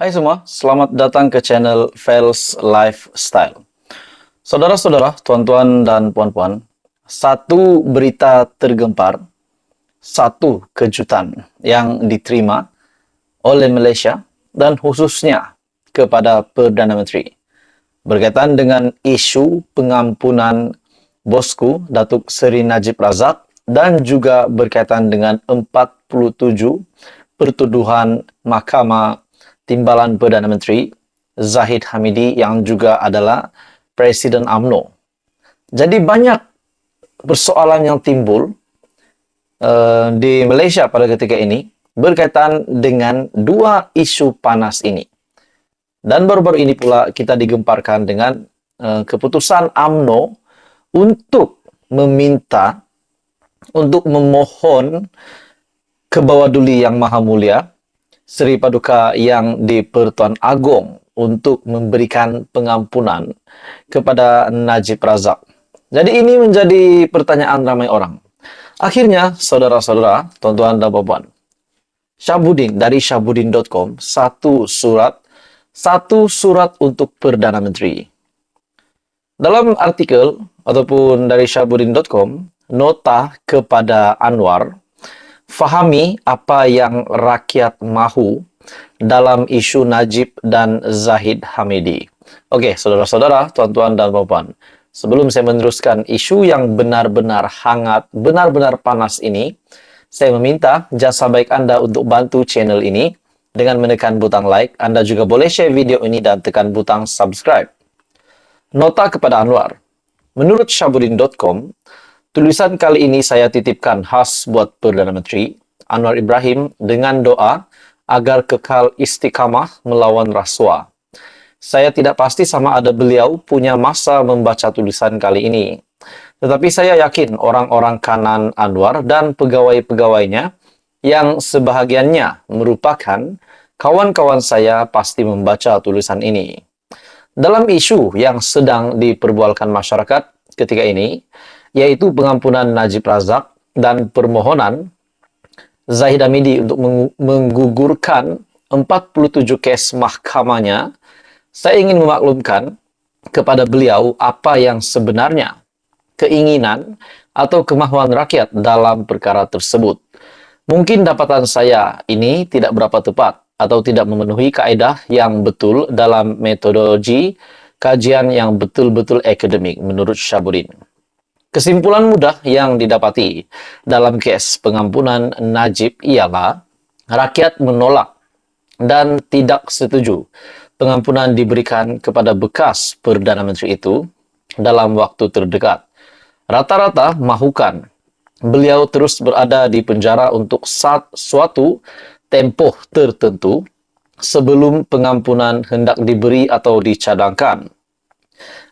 Hai semua, selamat datang ke channel Fels Lifestyle. Saudara-saudara, tuan-tuan dan puan-puan, satu berita tergempar, satu kejutan yang diterima oleh Malaysia dan khususnya kepada Perdana Menteri berkaitan dengan isu pengampunan bosku Datuk Seri Najib Razak dan juga berkaitan dengan 47 pertuduhan Mahkamah Timbalan Perdana Menteri Zahid Hamidi yang juga adalah Presiden UMNO. Jadi banyak persoalan yang timbul di Malaysia pada ketika ini berkaitan dengan dua isu panas ini. Dan baru-baru ini pula kita digemparkan dengan keputusan UMNO untuk meminta, untuk memohon ke Bawah Duli Yang Maha Mulia Seri Paduka Yang di-Pertuan Agong untuk memberikan pengampunan kepada Najib Razak. Jadi ini menjadi pertanyaan ramai orang. Akhirnya, saudara-saudara, tuan-tuan dan puan-puan, Syahbudin dari syahbudin.com, satu surat untuk Perdana Menteri. Dalam artikel ataupun dari syahbudin.com, nota kepada Anwar, fahami apa yang rakyat mahu dalam isu Najib dan Zahid Hamidi. Okey, saudara-saudara, tuan-tuan dan puan-puan, sebelum saya meneruskan isu yang benar-benar hangat, benar-benar panas ini, saya meminta jasa baik anda untuk bantu channel ini dengan menekan butang like. Anda juga boleh share video ini dan tekan butang subscribe. Nota kepada Anwar. Menurut syahbudin.com, tulisan kali ini saya titipkan khas buat Perdana Menteri Anwar Ibrahim dengan doa agar kekal istiqamah melawan rasuah. Saya tidak pasti sama ada beliau punya masa membaca tulisan kali ini. Tetapi saya yakin orang-orang kanan Anwar dan pegawai-pegawainya yang sebahagiannya merupakan kawan-kawan saya pasti membaca tulisan ini. Dalam isu yang sedang diperbualkan masyarakat ketika ini, yaitu pengampunan Najib Razak dan permohonan Zahid Hamidi untuk menggugurkan 47 kes mahkamahnya, saya ingin memaklumkan kepada beliau apa yang sebenarnya keinginan atau kemahuan rakyat dalam perkara tersebut. Mungkin dapatan saya ini tidak berapa tepat atau tidak memenuhi kaedah yang betul dalam metodologi kajian yang betul-betul akademik menurut Syahbudin. Kesimpulan mudah yang didapati dalam kes pengampunan Najib ialah rakyat menolak dan tidak setuju pengampunan diberikan kepada bekas Perdana Menteri itu dalam waktu terdekat. Rata-rata mahukan beliau terus berada di penjara untuk suatu tempoh tertentu sebelum pengampunan hendak diberi atau dicadangkan.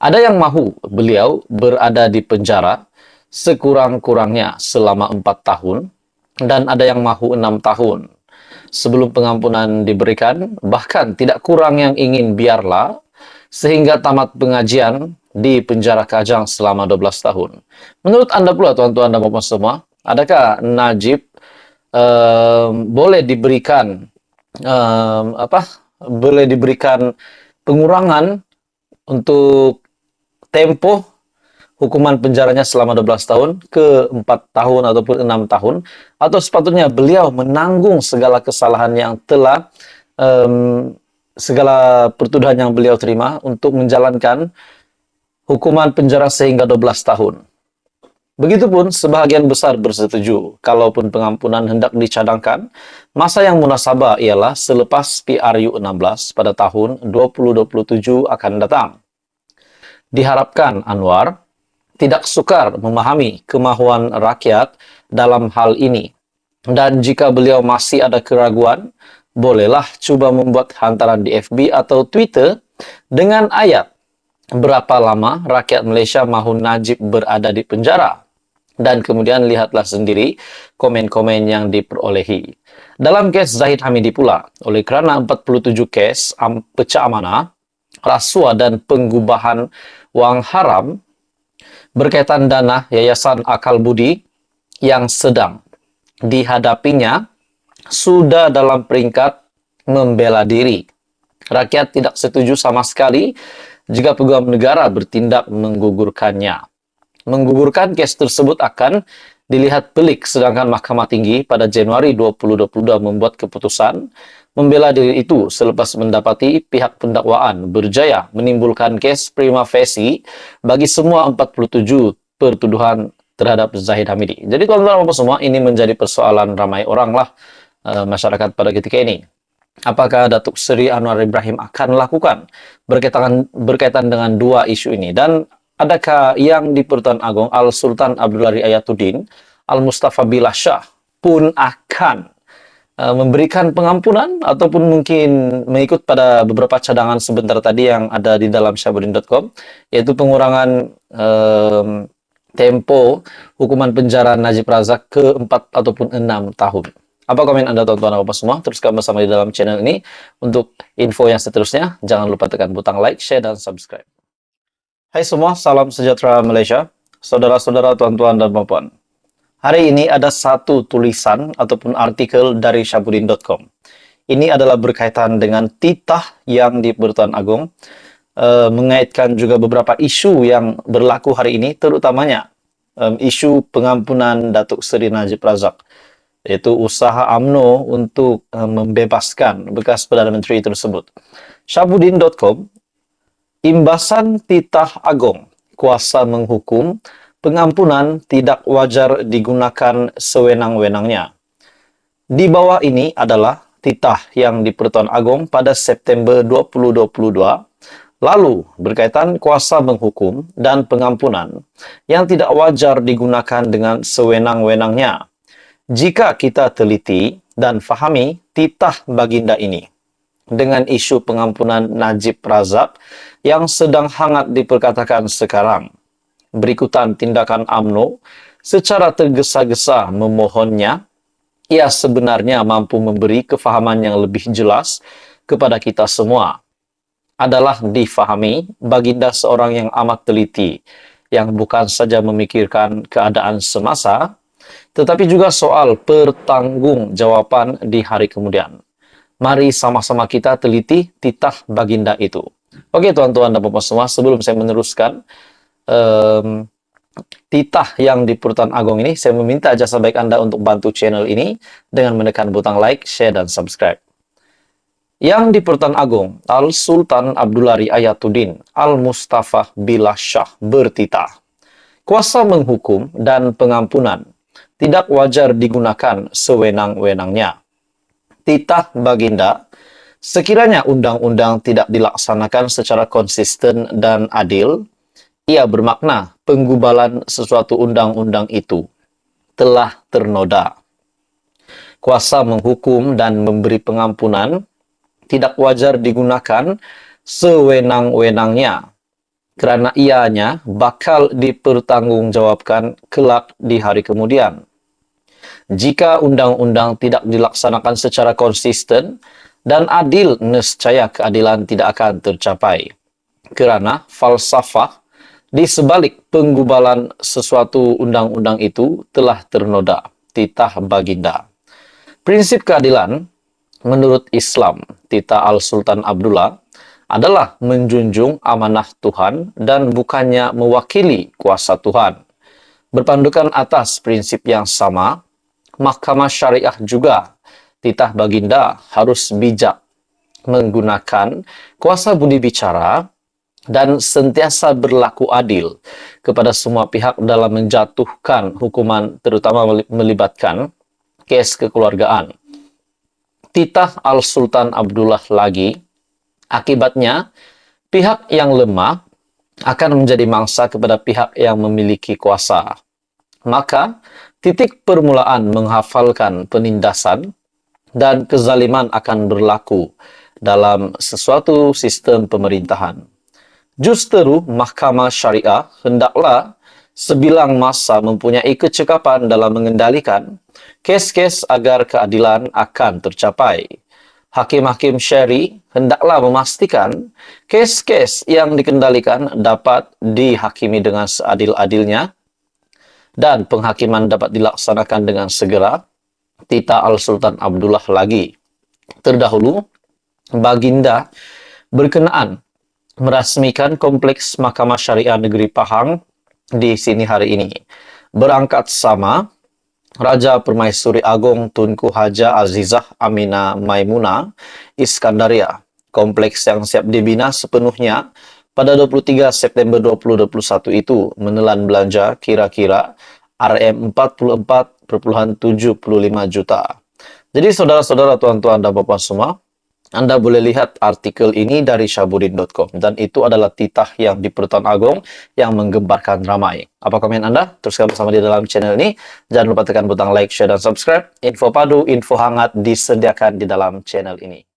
Ada yang mahu beliau berada di penjara sekurang-kurangnya selama 4 tahun dan ada yang mahu 6 tahun sebelum pengampunan diberikan, bahkan tidak kurang yang ingin biarlah sehingga tamat pengajian di penjara Kajang selama 12 tahun. Menurut anda pula, tuan-tuan dan puan-puan semua, adakah Najib boleh diberikan pengurangan untuk tempoh hukuman penjaranya selama 12 tahun ke 4 tahun ataupun 6 tahun, atau sepatutnya beliau menanggung segala kesalahan yang telah segala pertuduhan yang beliau terima untuk menjalankan hukuman penjara sehingga 12 tahun. Begitupun sebahagian besar bersetuju kalaupun pengampunan hendak dicadangkan, masa yang munasabah ialah selepas PRU 16 pada tahun 2027 akan datang. Diharapkan Anwar tidak sukar memahami kemahuan rakyat dalam hal ini. Dan jika beliau masih ada keraguan, bolehlah cuba membuat hantaran di FB atau Twitter dengan ayat berapa lama rakyat Malaysia mahu Najib berada di penjara. Dan kemudian lihatlah sendiri komen-komen yang diperolehi. Dalam kes Zahid Hamidi pula, oleh kerana 47 kes pecah amanah, rasuah dan penggubahan wang haram berkaitan dana Yayasan Akal Budi yang sedang dihadapinya sudah dalam peringkat membela diri Rakyat tidak setuju sama sekali jika pegawai negara bertindak menggugurkannya. Menggugurkan kes tersebut akan dilihat pelik, sedangkan Mahkamah Tinggi pada Januari 2022 membuat keputusan membela diri itu selepas mendapati pihak pendakwaan berjaya menimbulkan kes prima facie bagi semua 47 pertuduhan terhadap Zahid Hamidi. Jadi teman-teman semua, ini menjadi persoalan ramai orang lah masyarakat pada ketika ini. Apakah Datuk Seri Anwar Ibrahim akan lakukan berkaitan dengan dua isu ini, dan adakah yang di Pertuan Agong Al-Sultan Abdullah Ayatuddin Al-Mustafa Billah Shah pun akan memberikan pengampunan ataupun mungkin mengikut pada beberapa cadangan sebentar tadi yang ada di dalam Syahbudin.com, yaitu pengurangan tempo hukuman penjara Najib Razak ke 4 ataupun 6 tahun. Apa komen Anda tuan-tuan dan semua? Teruskan bersama di dalam channel ini. Untuk info yang seterusnya, jangan lupa tekan butang like, share, dan subscribe. Hai semua, salam sejahtera Malaysia. Saudara-saudara, tuan-tuan dan puan-puan. Hari ini ada satu tulisan ataupun artikel dari Syahbudin.com. Ini adalah berkaitan dengan titah yang di Pertuan Agong, mengaitkan juga beberapa isu yang berlaku hari ini, terutamanya isu pengampunan Datuk Seri Najib Razak, yaitu usaha UMNO untuk membebaskan bekas Perdana Menteri tersebut. Syahbudin.com, imbasan titah Agong, kuasa menghukum, pengampunan tidak wajar digunakan sewenang-wenangnya. Di bawah ini adalah titah yang di Pertuan Agong pada September 2022, lalu berkaitan kuasa menghukum dan pengampunan yang tidak wajar digunakan dengan sewenang-wenangnya. Jika kita teliti dan fahami titah baginda ini dengan isu pengampunan Najib Razak yang sedang hangat diperkatakan sekarang, berikutan tindakan UMNO secara tergesa-gesa memohonnya, ia sebenarnya mampu memberi kefahaman yang lebih jelas kepada kita semua. Adalah difahami baginda seorang yang amat teliti, yang bukan saja memikirkan keadaan semasa, tetapi juga soal pertanggungjawaban di hari kemudian. Mari sama-sama kita teliti titah baginda itu. Oke tuan-tuan dan puan semua, sebelum saya meneruskan titah yang di Pertuan Agong ini, saya meminta jasa baik Anda untuk bantu channel ini dengan menekan butang like, share, dan subscribe. Yang di Pertuan Agong, Al-Sultan Abdullah Ayatuddin Al-Mustafa Billah Shah bertitah, kuasa menghukum dan pengampunan tidak wajar digunakan sewenang-wenangnya. Titah baginda, sekiranya undang-undang tidak dilaksanakan secara konsisten dan adil, ia bermakna penggubalan sesuatu undang-undang itu telah ternoda. Kuasa menghukum dan memberi pengampunan tidak wajar digunakan sewenang-wenangnya, kerana ianya bakal dipertanggungjawabkan kelak di hari kemudian. Jika undang-undang tidak dilaksanakan secara konsisten dan adil, nescaya keadilan tidak akan tercapai. Kerana falsafah di sebalik penggubalan sesuatu undang-undang itu telah ternoda. Titah baginda. Prinsip keadilan menurut Islam, titah Al-Sultan Abdullah adalah menjunjung amanah Tuhan dan bukannya mewakili kuasa Tuhan. Berpandukan atas prinsip yang sama, Mahkamah Syariah juga titah baginda harus bijak menggunakan kuasa budi bicara dan sentiasa berlaku adil kepada semua pihak dalam menjatuhkan hukuman, terutama melibatkan kes kekeluargaan. Titah Al-Sultan Abdullah lagi, akibatnya pihak yang lemah akan menjadi mangsa kepada pihak yang memiliki kuasa. Maka titik permulaan menghafalkan penindasan dan kezaliman akan berlaku dalam sesuatu sistem pemerintahan. Justeru Mahkamah Syariah hendaklah sebilang masa mempunyai kecekapan dalam mengendalikan kes-kes agar keadilan akan tercapai. Hakim-hakim syari hendaklah memastikan kes-kes yang dikendalikan dapat dihakimi dengan seadil-adilnya dan penghakiman dapat dilaksanakan dengan segera. Titah Al-Sultan Abdullah lagi. Terdahulu, baginda berkenaan merasmikan Kompleks Mahkamah Syariah Negeri Pahang di sini hari ini. Berangkat sama, Raja Permaisuri Agong Tunku Haja Azizah Aminah Maimunah Iskandaria. Kompleks yang siap dibina sepenuhnya pada 23 September 2021 itu menelan belanja kira-kira RM44,75 juta. Jadi saudara-saudara, tuan-tuan dan puan semua, Anda boleh lihat artikel ini dari syahbudin.com dan itu adalah titah yang di Pertuan Agong yang menggemparkan ramai. Apa komen Anda? Teruskan bersama di dalam channel ini. Jangan lupa tekan butang like, share, dan subscribe. Info padu, info hangat disediakan di dalam channel ini.